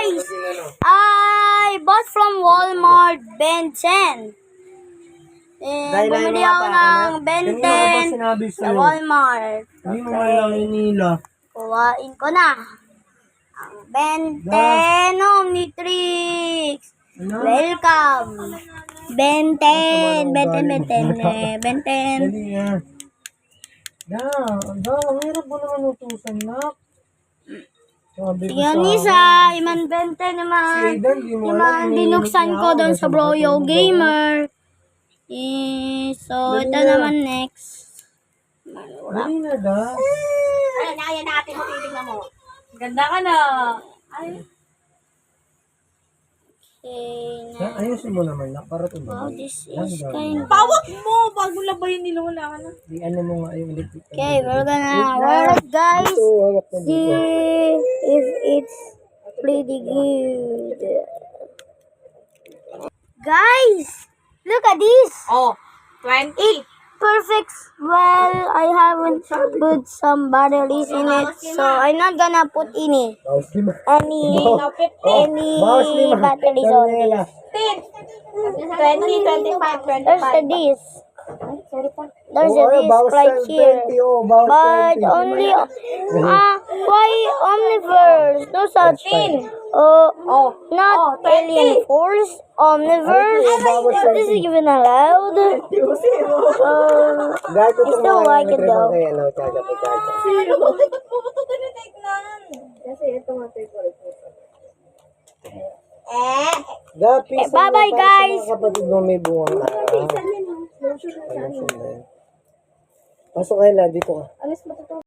guys, I bought from Walmart Ben 10. And bumili ako ng Ben 10 sa Walmart. Hindi mo man lang inila. Kuhain ko na ang Ben 10 Omnitrix. Welcome. Ben 10. Ben 10. Ben 10. Dali nga. Ang hirap mo naman utusan na. Yan isa, iman 20 naman. Iman binuksan ko doon sa Broyo Gamer. So, ito naman next. Dali na da. Ayan natin mo, titignan mo. Ganda ka na. Ay. Okay, Ayusin mo naman na para wow, tumawag. this is kind of... Pawag mo! Bago labayin nila, wala ka na. Di ano mo nga yung electric. Okay, we're gonna wear it, guys. See if it's pretty good. Guys, look at this. Oh, 20. Perfect. Well, I haven't put some batteries in it, so I'm not gonna put any batteries on this. 20, 25, 25. There's a this. There's a this right here. But only why Omniverse? No such thing. Not Alien Force. Omniverse. This is even allowed. I still like it though. Bye-bye, guys. Kapatid mo may bunga. Pasok kayo lang dito ka.